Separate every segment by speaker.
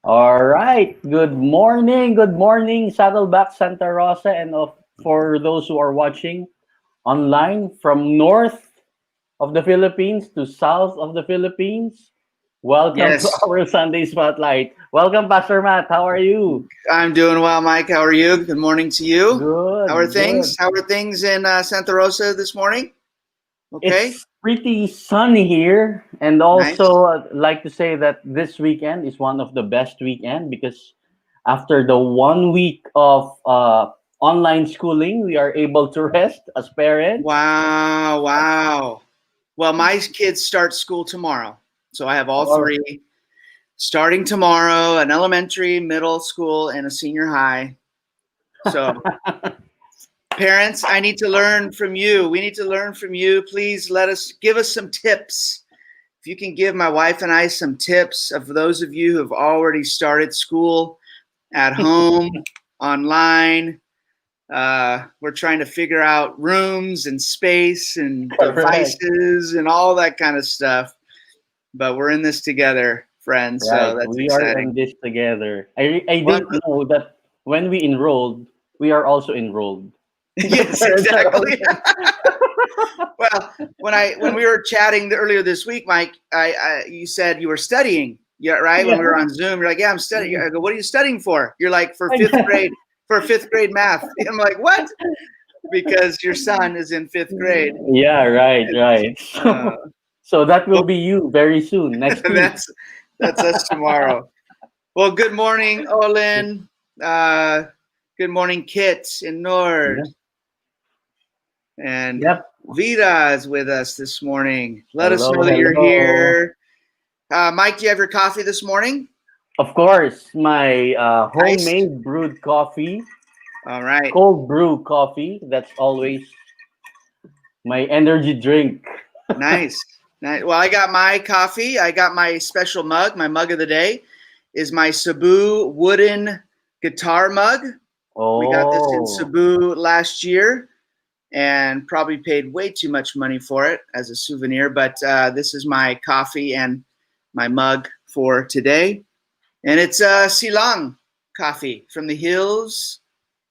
Speaker 1: All right. Good morning. Good morning, Saddleback Santa Rosa, and for those who are watching online from north of the Philippines to south of the Philippines, welcome to
Speaker 2: Yes,
Speaker 1: our Sunday Spotlight. Welcome, Pastor Matt. How are you?
Speaker 2: I'm doing well, Mike. How are you? Good morning to you. How are
Speaker 1: Good,
Speaker 2: things?
Speaker 1: good.
Speaker 2: How are things in Santa Rosa this morning? Okay,
Speaker 1: It's pretty sunny here, and
Speaker 2: nice.
Speaker 1: also I'd like to say that this weekend is one of the best weekend because after the 1 week of online schooling, we are able to rest as parents.
Speaker 2: Wow, wow. Well, my kids start school tomorrow, so I have all
Speaker 1: Or
Speaker 2: three starting tomorrow: an elementary, middle school, and a senior high. So, parents, I need to learn from you. We need to learn from you. Please give us some tips. If you can give my wife and I some tips of those of you who have already started school at home, online. We're trying to figure out rooms and space and
Speaker 1: correct,
Speaker 2: devices and all that kind of stuff. But we're in this together, friends. So
Speaker 1: right?
Speaker 2: that's
Speaker 1: We are in
Speaker 2: exciting.
Speaker 1: this together. I
Speaker 2: Well,
Speaker 1: didn't know that when we enrolled, we are also enrolled. The
Speaker 2: yes,
Speaker 1: parents are
Speaker 2: exactly.
Speaker 1: also.
Speaker 2: Well, when we were chatting earlier this week, Mike, you said you were studying. Yeah, right. When
Speaker 1: Yeah.
Speaker 2: we were on Zoom, you're like, "Yeah, I'm studying." I go, "What are you studying for?" You're like, "For fifth grade, for fifth grade math." I'm like, "What?" Because your son is in fifth grade.
Speaker 1: Yeah, right, right.
Speaker 2: Uh,
Speaker 1: So that will
Speaker 2: well,
Speaker 1: be you very soon, next week.
Speaker 2: that's that's us tomorrow. Well, good morning, Olin. Uh, good morning, Kit and Nord.
Speaker 1: Yeah.
Speaker 2: And
Speaker 1: Yep.
Speaker 2: Vida is with us this morning. Let us know
Speaker 1: Hello,
Speaker 2: that you're
Speaker 1: hello.
Speaker 2: here. Mike, do you have your coffee this morning?
Speaker 1: Of course, my
Speaker 2: Nice.
Speaker 1: homemade brewed coffee,
Speaker 2: All right.
Speaker 1: cold brew coffee. That's always my energy drink.
Speaker 2: Nice. Nice. Well, I got my coffee. I got my special mug. My mug of the day is my Cebu wooden guitar mug. We got this in
Speaker 1: Oh,
Speaker 2: Cebu last year and probably paid way too much money for it as a souvenir. But this is my coffee and my mug for today. And it's Silang coffee from the hills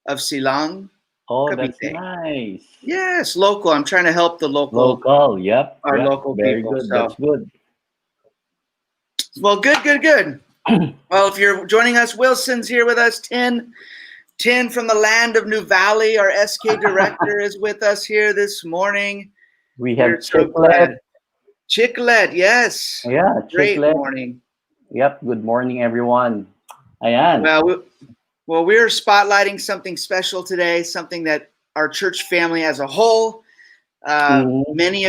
Speaker 2: of Silang,
Speaker 1: oh, that's
Speaker 2: Cavite.
Speaker 1: nice.
Speaker 2: Yes, local. I'm trying to help the
Speaker 1: Local. Yep,
Speaker 2: our
Speaker 1: yep.
Speaker 2: local
Speaker 1: Very
Speaker 2: people.
Speaker 1: good. That's
Speaker 2: So,
Speaker 1: good.
Speaker 2: well, good, good, good. Well, if you're joining us, Wilson's here with us. Tin from the land of New Valley, our SK director, is with us here this morning.
Speaker 1: We
Speaker 2: We're
Speaker 1: have
Speaker 2: so glad.
Speaker 1: chiclet.
Speaker 2: Chicklet, yes.
Speaker 1: Yeah,
Speaker 2: Great
Speaker 1: chiclet.
Speaker 2: morning.
Speaker 1: Yep. Good morning, everyone. Ayan.
Speaker 2: Well, we're spotlighting something special today, something that our church family as a whole,
Speaker 1: Mhm.
Speaker 2: many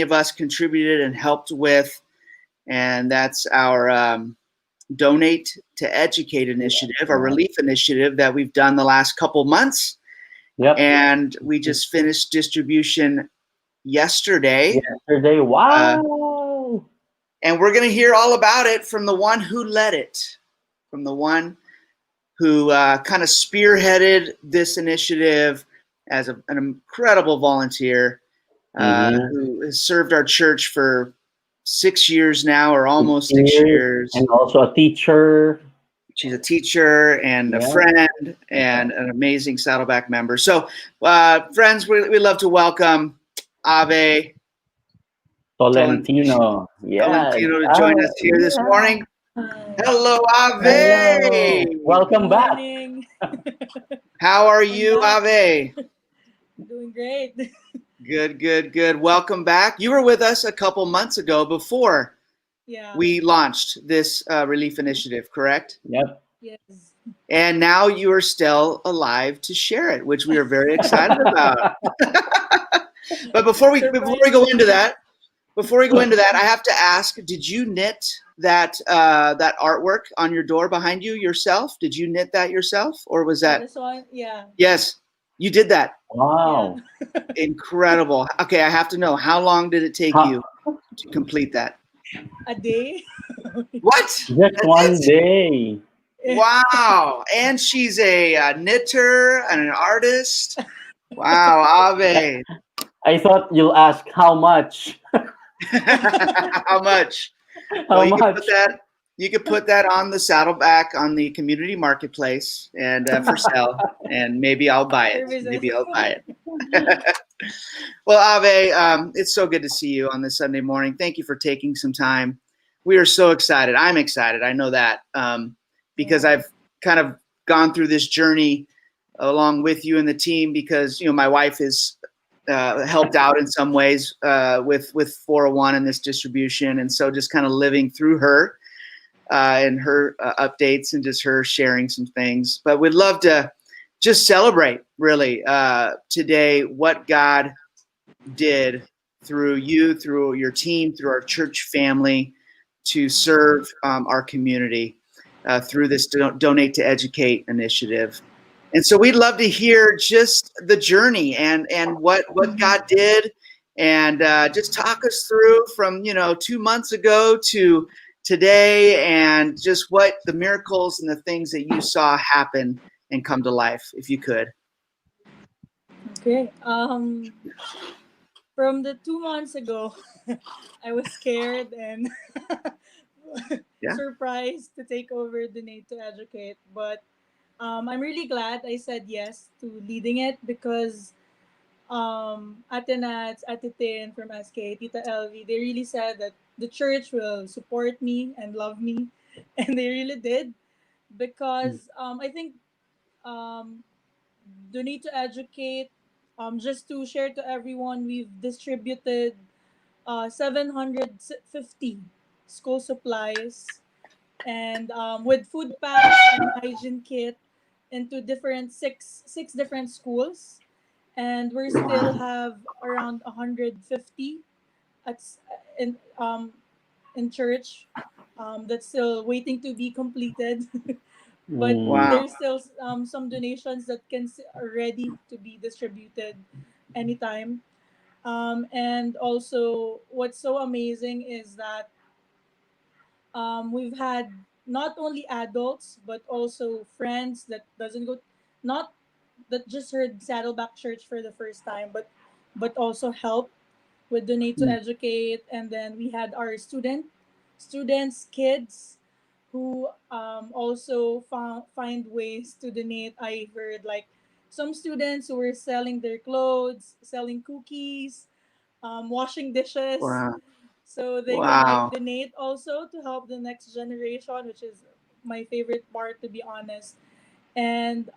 Speaker 2: of us contributed and helped with, and that's our Donate to Educate initiative, our
Speaker 1: Right.
Speaker 2: relief initiative that we've done the last couple months.
Speaker 1: Yep.
Speaker 2: And we just finished distribution yesterday.
Speaker 1: Yesterday.
Speaker 2: Uh,
Speaker 1: Wow.
Speaker 2: and we're going to hear all about it from the one who led it, from the one who kind of spearheaded this initiative as an incredible volunteer
Speaker 1: Mm-hmm.
Speaker 2: who has served our church for 6 years now, or
Speaker 1: Six
Speaker 2: almost six
Speaker 1: years,
Speaker 2: years.
Speaker 1: and also a teacher.
Speaker 2: She's a teacher and a
Speaker 1: Yeah.
Speaker 2: friend and an amazing Saddleback member. So, friends, we love to welcome Ave Tolentino
Speaker 1: Tolentino. Yes.
Speaker 2: to
Speaker 1: Ah,
Speaker 2: join us here this
Speaker 1: yeah.
Speaker 2: morning.
Speaker 3: Hi.
Speaker 2: Hello,
Speaker 1: Hello.
Speaker 2: Ave.
Speaker 3: Good
Speaker 1: Welcome back.
Speaker 3: morning.
Speaker 2: How are
Speaker 3: I'm
Speaker 2: you,
Speaker 3: back.
Speaker 2: Ave?
Speaker 3: Doing great.
Speaker 2: Good, good, good. Welcome back. You were with us a couple months ago before
Speaker 3: Yeah.
Speaker 2: we launched this relief initiative, correct?
Speaker 1: Yep.
Speaker 3: Yes.
Speaker 2: And now you are still alive to share it, which we are very excited about. But
Speaker 3: Surprisingly.
Speaker 2: before we go into that, I have to ask: did you knit that artwork on your door behind you yourself? Did you knit that yourself, or was
Speaker 3: Oh,
Speaker 2: that?
Speaker 3: this one? Yeah.
Speaker 2: Yes, you did that.
Speaker 3: Yeah.
Speaker 1: Wow.
Speaker 2: Incredible. Okay, I have to know, how long did it take
Speaker 1: Huh.
Speaker 2: you to complete that?
Speaker 3: A day.
Speaker 2: What?
Speaker 1: Just
Speaker 2: That's
Speaker 1: one
Speaker 2: it?
Speaker 1: day.
Speaker 2: Wow. And she's a knitter and an artist. Wow, Ave.
Speaker 1: I thought you'll ask how much.
Speaker 2: How much? Well,
Speaker 1: How
Speaker 2: you can put
Speaker 1: much?
Speaker 2: that. You could put that on the Saddleback on the community marketplace and for sale, and maybe I'll buy it.
Speaker 3: Services.
Speaker 2: Maybe I'll buy it. Well, Ave, it's so good to see you on this Sunday morning. Thank you for taking some time. We are so excited. I'm excited. I know that because I've kind of gone through this journey along with you and the team because, my wife is helped out in some ways with 401 and this distribution. And so just kind of living through her and her updates and just her sharing some things. But we'd love to just celebrate really today what God did through you, through your team, through our church family to serve our community through this Donate to Educate initiative. And so we'd love to hear just the journey and what God did and just talk us through from, 2 months ago to today and just what the miracles and the things that you saw happen and come to life, if you could.
Speaker 3: Okay. From the 2 months ago, I was scared and surprised to take over Donate to Educate, but I'm really glad I said yes to leading it because Ate Nats, Ate Tin from SK, Tita LV, they really said that the church will support me and love me, and they really did because I think um, Donate to Educate. Just to share to everyone, we've distributed 750 school supplies and with food packs and hygiene kit into different six different schools, and we still have around 150 at in church that's still waiting to be completed. But
Speaker 2: Wow.
Speaker 3: there's still some donations that are ready to be distributed anytime. And also, what's so amazing is that we've had not only adults but also friends that doesn't go, not that just heard Saddleback Church for the first time, but also help with Donate to Educate, and then we had our students, kids who also find ways to donate. I heard like some students who were selling their clothes, selling cookies, washing dishes,
Speaker 2: Wow.
Speaker 3: so they can like donate also to help the next generation, which is my favorite part, to be honest. And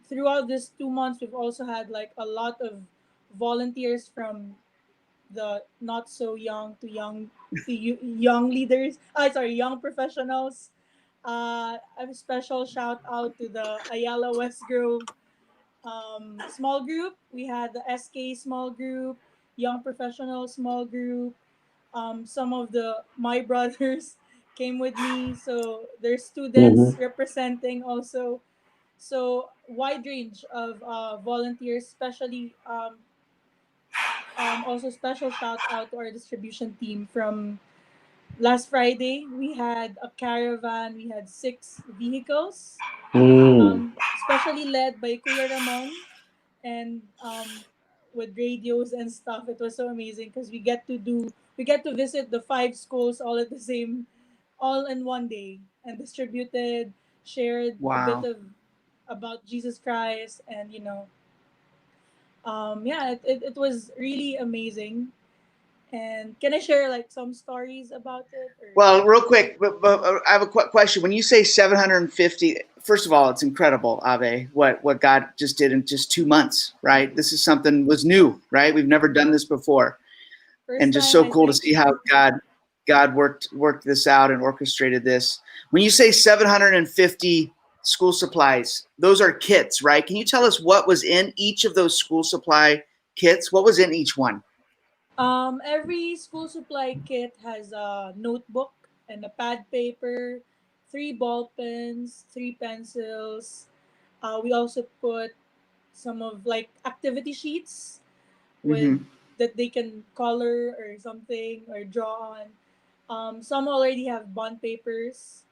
Speaker 3: throughout this 2 months, we've also had like a lot of volunteers from the not so young to young leaders. Sorry, young professionals. A special shout out to the Ayala West Grove small group. We had the SK small group, young professional small group. Some of the my brothers came with me, so there's students representing also. So wide range of volunteers, especially also special shout out to our distribution team from last Friday. We had a caravan. We had 6 vehicles, especially led by Kuya Ramon, and with radios and stuff. It was so amazing because we get to visit the 5 schools all at the same, all in one day, and distributed, shared a bit of about Jesus Christ, and yeah, it was really amazing. And can I share like some stories about it? Or?
Speaker 2: Well, real quick, but I have a question. When you say 750, first of all, it's incredible, Ave, what God just did in just 2 months, right? This is something was new, right? We've never done this before. And just so cool to see how God worked this out and orchestrated this. When you say 750 school supplies, those are kits, right? Can you tell us what was in each of those school supply kits? What was in each one?
Speaker 3: Every school supply kit has a notebook and a pad paper, 3 ball pens, 3 pencils. We also put some of like activity sheets with that they can color or something or draw on. Some already have bond papers.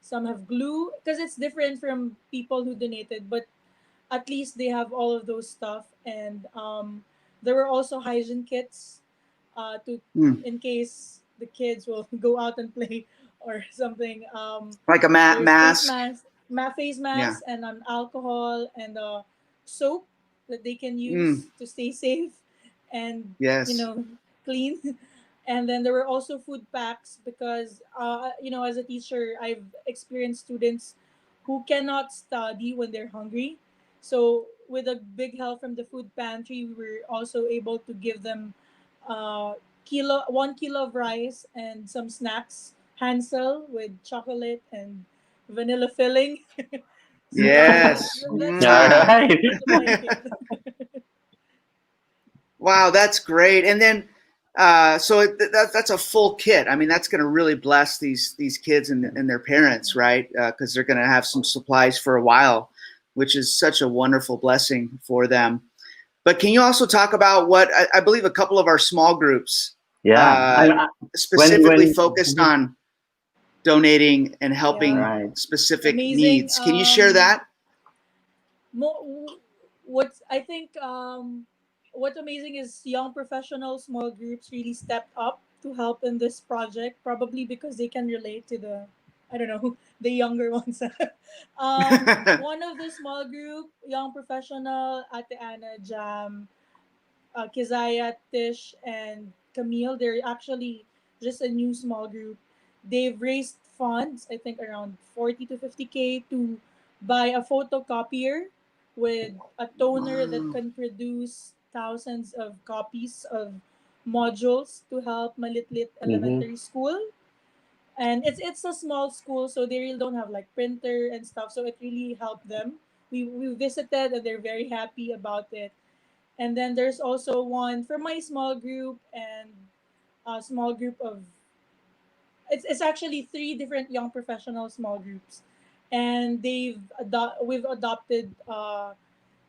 Speaker 3: Some have glue because it's different from people who donated, but at least they have all of those stuff. And there were also hygiene kits to in case the kids will go out and play or something.
Speaker 2: Like a
Speaker 3: There's face
Speaker 2: mask.
Speaker 3: mask, face
Speaker 2: Yeah.
Speaker 3: mask, and alcohol and soap that they can
Speaker 2: Mm,
Speaker 3: use to stay safe and you
Speaker 2: yes.
Speaker 3: know clean. And then there were also food packs because as a teacher, I've experienced students who cannot study when they're hungry. So with a big help from the food pantry, we were also able to give them uh, 1 kilo of rice and some snacks, Hansel with chocolate and vanilla filling. So
Speaker 2: Yes.
Speaker 3: that's
Speaker 1: All
Speaker 2: Mwah.
Speaker 3: something
Speaker 1: right.
Speaker 3: to my kid.
Speaker 2: Wow, that's great. And then, so that's a full kit. I mean, that's going to really bless these kids and their parents, right? Because they're going to have some supplies for a while, which is such a wonderful blessing for them. But can you also talk about what I believe a couple of our small groups
Speaker 1: Yeah.
Speaker 2: uh, specifically
Speaker 1: When
Speaker 2: focused on donating and helping
Speaker 3: Yeah,
Speaker 1: right.
Speaker 2: specific
Speaker 3: amazing.
Speaker 2: needs? Can you share that?
Speaker 3: What's I think what's amazing is young professional small groups really stepped up to help in this project, probably because they can relate to the, I don't know, the younger ones. One of the small group, young professional, Ate Anna, Jam, Kizaya, Tish, and Camille, they're actually just a new small group. They've raised funds, I think around 40 to 50K, to buy a photocopier with a toner that
Speaker 2: Wow.
Speaker 3: can produce thousands of copies of modules to help Malitlit
Speaker 1: Mm-hmm.
Speaker 3: Elementary School. And it's a small school, so they really don't have like printer and stuff, so it really helped them. We visited and they're very happy about it. And then there's also one for my small group and a small group of, it's actually three different young professional small groups. And we've adopted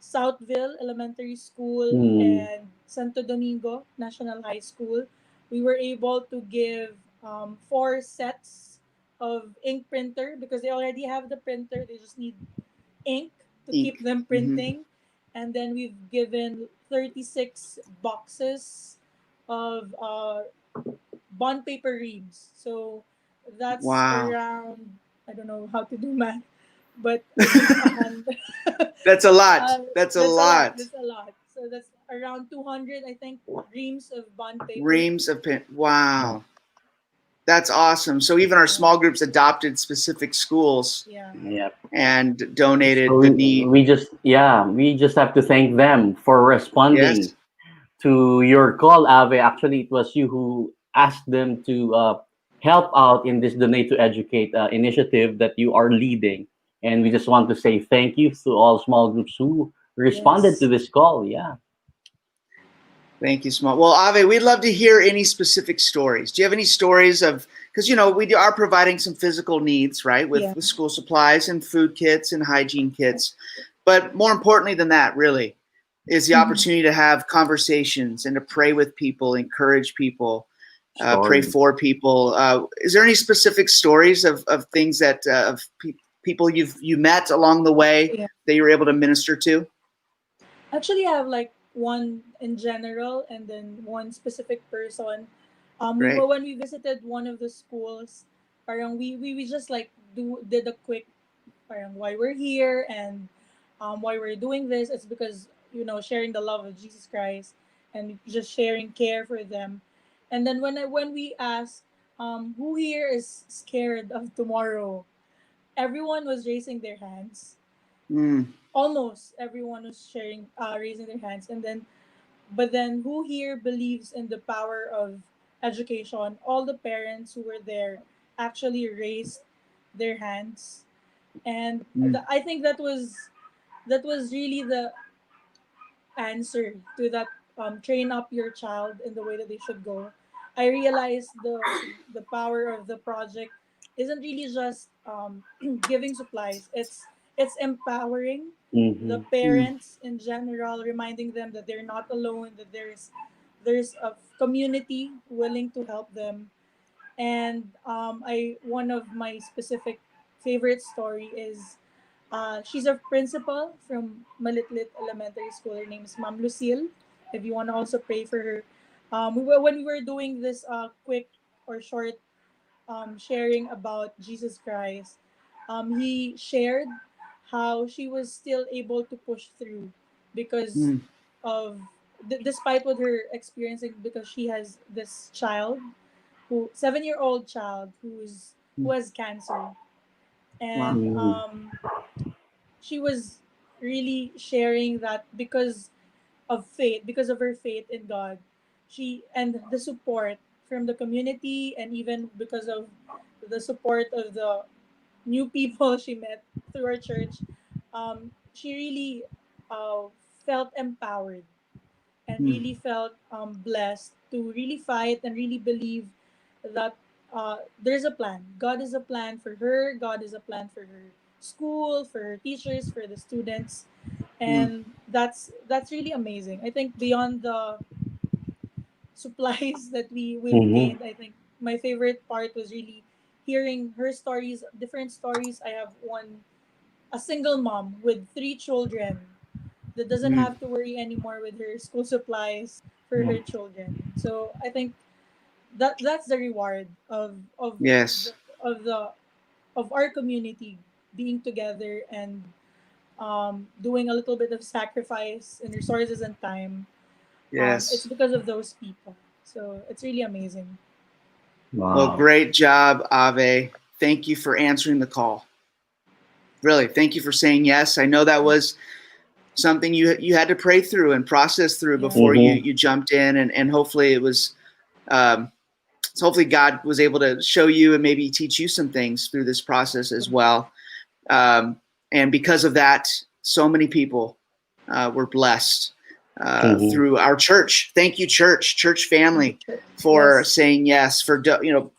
Speaker 3: Southville Elementary School
Speaker 1: Mm.
Speaker 3: and Santo Domingo National High School. We were able to give 4 sets of ink printer because they already have the printer. They just need ink to keep
Speaker 2: Ink.
Speaker 3: them
Speaker 2: Hmm.
Speaker 3: printing. And then we've given 36 boxes of bond paper reams. So that's
Speaker 2: Wow.
Speaker 3: around, I don't know how to do math, but I think 100.
Speaker 2: That's a lot. That's a
Speaker 3: That's a lot.
Speaker 2: lot.
Speaker 3: That's a lot. So that's around 200, I think, reams of bond paper.
Speaker 2: Reams of pen. Wow. That's awesome. So even our
Speaker 3: Yeah.
Speaker 2: small groups adopted specific schools
Speaker 3: Yeah.
Speaker 1: Yeah.
Speaker 2: and
Speaker 1: So
Speaker 2: donated the need.
Speaker 1: we just have to thank them for responding
Speaker 2: Yes.
Speaker 1: to your call, Ave. Actually, it was you who asked them to help out in this Donate to Educate initiative that you are leading. And we just want to say thank you to all small groups who responded to
Speaker 3: Yes.
Speaker 1: this call. Yeah.
Speaker 2: Thank you, Small. Well, Ave, we'd love to hear any specific stories. Do you have any stories of, because we are providing some physical needs, right,
Speaker 3: Yeah.
Speaker 2: with school supplies and food kits and hygiene kits, but more importantly than that, really, is the
Speaker 3: Mhm.
Speaker 2: opportunity to have conversations and to pray with people, encourage people, pray
Speaker 1: Story.
Speaker 2: for people. Is there any specific stories of things that people you met along the way
Speaker 3: Yeah.
Speaker 2: that you were able to minister to?
Speaker 3: Actually, I have like one in general and then one specific person.
Speaker 2: Great.
Speaker 3: When we visited one of the schools, parang we just like did a quick, parang why we're here and why we're doing this. It's because sharing the love of Jesus Christ and just sharing care for them. And then when we asked who here is scared of tomorrow, everyone was raising their hands.
Speaker 2: Mm,
Speaker 3: Almost everyone was raising their hands. And then but then who here believes in the power of education? All the parents who were there actually raised their hands. And
Speaker 2: mm,
Speaker 3: I think that was really the answer to that, train up your child in the way that they should go. I realized the power of the project isn't really just giving supplies. It's empowering the
Speaker 1: Mm-hmm.
Speaker 2: mm.
Speaker 3: parents in general, reminding them that they're not alone, that there's a community willing to help them. And I one of my specific favorite story is, she's a principal from Malitlit Elementary School. Her name is Ma'am Lucille. If you want to also pray for her, when we were doing this quick or short sharing about Jesus Christ, he shared how she was still able to push through because
Speaker 2: Mm,
Speaker 3: of despite what her experiencing, because she has this child, who 7-year old child who
Speaker 2: mm,
Speaker 3: has cancer.
Speaker 2: wow.
Speaker 3: And
Speaker 1: Mm.
Speaker 3: she was really sharing that because of her faith in God, she and the support from the community, and even because of the support of the new people she met through our church, she really felt empowered and
Speaker 2: Mm,
Speaker 3: really felt blessed to really fight and really believe that there's a plan. God is a plan for her. God is a plan for her school, for her teachers, for the students,
Speaker 2: mm,
Speaker 3: and that's really amazing. I think beyond the supplies that we've
Speaker 1: Mhm.
Speaker 3: gained, I think my favorite part was really hearing her stories, different stories. I have a single mom with 3 children that doesn't
Speaker 2: mm.
Speaker 3: have to worry anymore with her school supplies for
Speaker 1: Yeah.
Speaker 3: her children. So I think that's the reward
Speaker 2: Yes.
Speaker 3: the, of the of our community being together and doing a little bit of sacrifice in resources and time. It's
Speaker 2: Yes.
Speaker 3: because of those people. So it's really amazing.
Speaker 2: Well,
Speaker 1: Wow.
Speaker 2: great job, Ave. Thank you for answering the call. Really, thank you for saying yes. I know that was something you had to pray through and process through
Speaker 3: Yeah.
Speaker 2: before you
Speaker 1: Mhm.
Speaker 2: you jumped in, and hopefully it was um, so hopefully God was able to show you and maybe teach you some things through this process as well. Um, and because of that, so many people were blessed
Speaker 1: Mhm.
Speaker 2: through our church. Thank you, church
Speaker 3: Thank you,
Speaker 2: family,
Speaker 3: church.
Speaker 2: for
Speaker 3: Yes.
Speaker 2: saying yes, for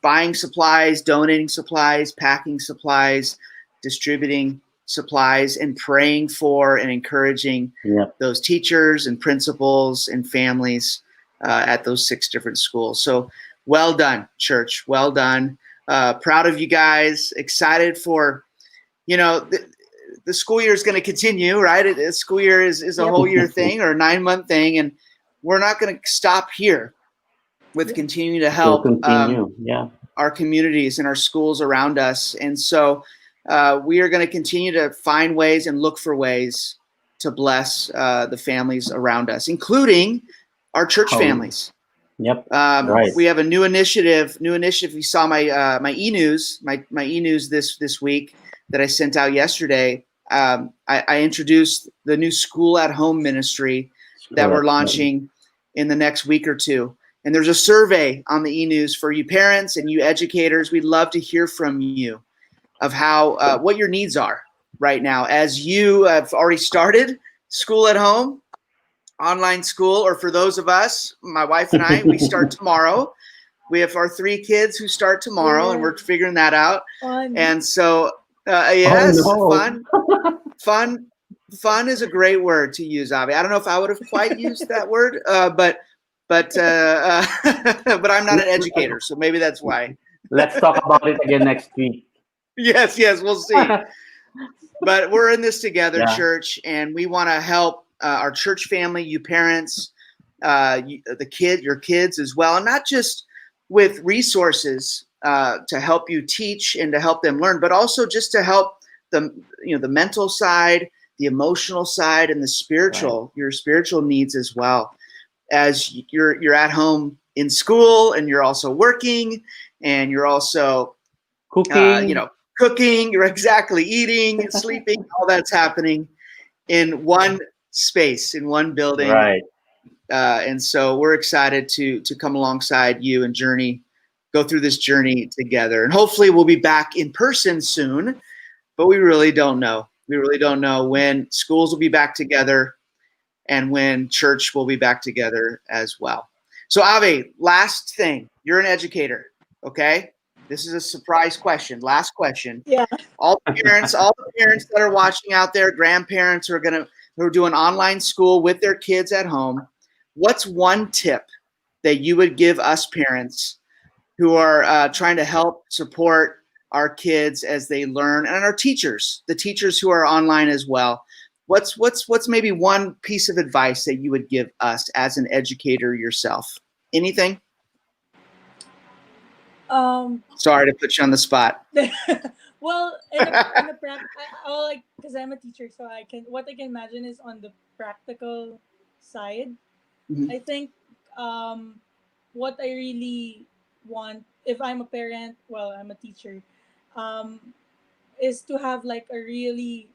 Speaker 2: buying supplies, donating supplies, packing supplies, distributing supplies, and praying for and encouraging
Speaker 1: Yep.
Speaker 2: those teachers and principals and families at those 6 different schools. So well done, church. Well done. Proud of you guys. Excited for the school year is going to continue, right? School year is a
Speaker 3: Yep.
Speaker 2: whole year thing or a 9-month thing, and we're not going to stop here with
Speaker 3: Yeah.
Speaker 2: continuing to
Speaker 1: We'll
Speaker 2: help
Speaker 1: continue. Yeah.
Speaker 2: our communities and our schools around us. And so we are going to continue to find ways and look for ways to bless the families around us, including our church
Speaker 1: Oh.
Speaker 2: families.
Speaker 1: Yep. Right.
Speaker 2: We
Speaker 3: Yes.
Speaker 2: have a new initiative. You saw my e-news, my e-news this week that I sent out yesterday. I introduced the new school at home ministry that we're
Speaker 1: Correct. Yep.
Speaker 2: launching in the next week or two. And there's a survey on the e-news for you parents and you educators. We'd love to hear from you of how what your needs are right now as you have already started school at home, online school, or for those of us, my wife and I, we start tomorrow. We have our 3 kids who start tomorrow, and
Speaker 3: Yeah.
Speaker 2: we're figuring that out.
Speaker 3: Fun.
Speaker 2: And so,
Speaker 1: Oh
Speaker 2: yes,
Speaker 1: no.
Speaker 2: fun, fun is a great word to use, Avi. I don't know if I would have quite used that word, but I'm not an educator, so maybe that's why.
Speaker 1: Let's talk about it again next week.
Speaker 2: Yes, we'll see. But we're in this together,
Speaker 1: Yeah.
Speaker 2: church, and we want to help our church family, you parents, your kids as well, and not just with resources to help you teach and to help them learn, but also just to help them, the mental side, the emotional side, and
Speaker 1: Right.
Speaker 2: your spiritual needs as well. As you're at home in school, and you're also working, and you're also
Speaker 1: Cooking.
Speaker 2: cooking, you're exactly eating, sleeping, all that's happening in one space, in one building.
Speaker 1: Right.
Speaker 2: And so we're excited to come alongside you and go through this journey together. And hopefully we'll be back in person soon, but we really don't know. We really don't know when schools will be back together and when church will be back together as well. So Ave, last thing, you're an educator, okay? This is a surprise question. Last question.
Speaker 3: Yeah.
Speaker 2: All the parents that are watching out there, grandparents who are doing online school with their kids at home, what's one tip that you would give us parents who are trying to help support our kids as they learn, and our teachers, the teachers who are online as well? What's maybe one piece of advice that you would give us as an educator yourself? Anything?
Speaker 3: Um,
Speaker 2: Sorry to put you on the spot.
Speaker 3: well, in a like because I'm a teacher, so I can what I can imagine is on the practical side.
Speaker 2: Mhm.
Speaker 3: I think what I really want if I'm a parent, well, I'm a teacher, um, is to have like a really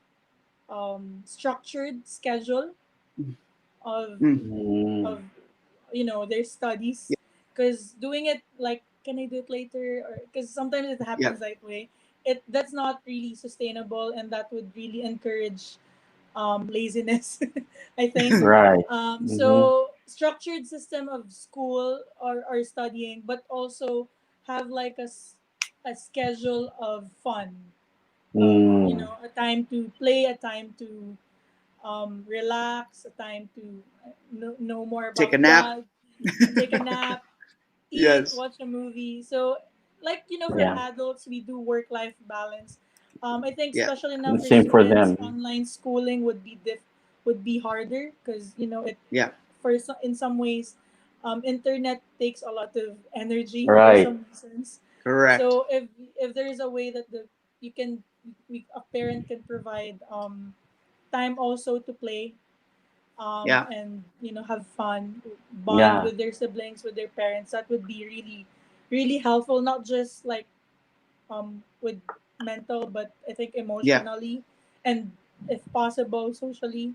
Speaker 3: structured schedule of
Speaker 2: Mm.
Speaker 1: Mm.
Speaker 3: of their studies, because doing it like can I do it later, or because sometimes it
Speaker 2: Yeah.
Speaker 3: happens that way, that's not really sustainable, and that would really encourage laziness. I think.
Speaker 1: Right. Mm-hmm.
Speaker 3: So structured system of school or studying, but also have like a schedule of fun, of
Speaker 1: Mm.
Speaker 3: a time to play, a time to relax, a time to know more
Speaker 2: Take a
Speaker 3: about
Speaker 2: nap.
Speaker 3: God, take a nap, eat,
Speaker 2: Yes.
Speaker 3: watch a movie. So, like, for
Speaker 1: Yeah.
Speaker 3: adults, we do work life balance. I think,
Speaker 2: Yeah.
Speaker 3: especially now
Speaker 1: The
Speaker 3: for
Speaker 1: same for
Speaker 3: students,
Speaker 1: them.
Speaker 3: online schooling would be harder because it
Speaker 2: Yeah.
Speaker 3: in some ways, internet takes a lot of energy for
Speaker 1: Right.
Speaker 3: some reasons.
Speaker 2: Correct.
Speaker 3: So if there is a way that you can a parent can provide time also to play,
Speaker 2: Yeah.
Speaker 3: and have fun, bond
Speaker 1: Yeah.
Speaker 3: with their siblings, with their parents, that would be really really helpful, not just like with mental, but I think
Speaker 2: Yeah.
Speaker 3: emotionally, and if possible socially.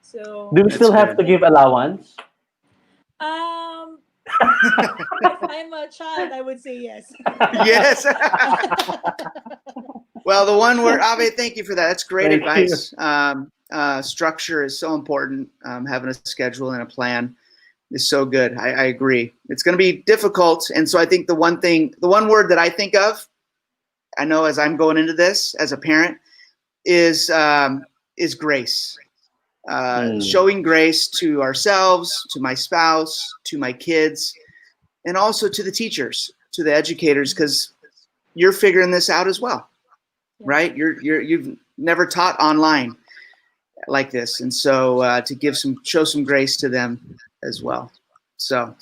Speaker 3: So
Speaker 1: Do we
Speaker 2: That's
Speaker 1: still have
Speaker 2: good.
Speaker 1: to give allowance?
Speaker 3: um if I'm a child, I would say yes.
Speaker 2: Yes. Well, the one word, Abe, thank you for that. That's great
Speaker 1: Thank you.
Speaker 2: advice. Structure is so important. Having a schedule and a plan is so good. I agree. It's going to be difficult. And so I think the one word that I think of, I know as I'm going into this as a parent, is grace.
Speaker 1: Mm.
Speaker 2: Showing grace to ourselves, to my spouse, to my kids, and also to the teachers, to the educators, because you're figuring this out as well,
Speaker 3: Yeah.
Speaker 2: right? You've never taught online like this, and so to show some grace to them as well. So,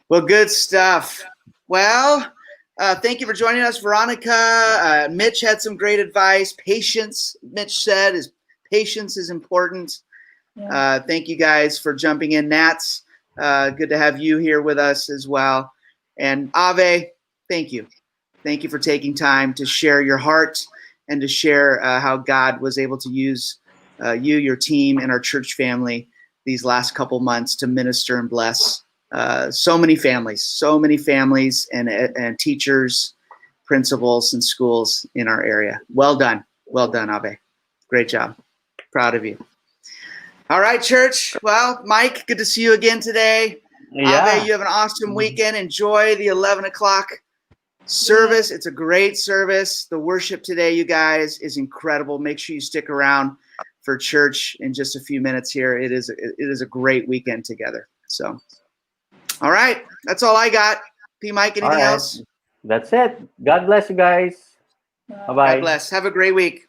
Speaker 2: well, good stuff. Well, thank you for joining us, Veronica. Mitch had some great advice. Patience, Mitch said, is patience is important.
Speaker 3: Yeah.
Speaker 2: Thank you guys for jumping in. Nats, good to have you here with us as well. And Ave, thank you. Thank you for taking time to share your heart and to share how God was able to use you, your team, and our church family these last couple months to minister and bless so many families and teachers, principals, and schools in our area. Well done. Well done, Ave. Great job. Proud of you. All right, church. Well, Mike, good to see you again today.
Speaker 1: Yeah.
Speaker 2: Ave, you have an awesome weekend. Enjoy the 11 o'clock service. It's a great service. The worship today, you guys, is incredible. Make sure you stick around for church in just a few minutes here. It is a great weekend together. So, all right. That's all I got. P. Mike,
Speaker 1: All
Speaker 2: anything
Speaker 1: right.
Speaker 2: else?
Speaker 1: That's it. God bless you guys. Bye
Speaker 3: Wow.
Speaker 2: God
Speaker 1: bye.
Speaker 2: bless. Have a great week.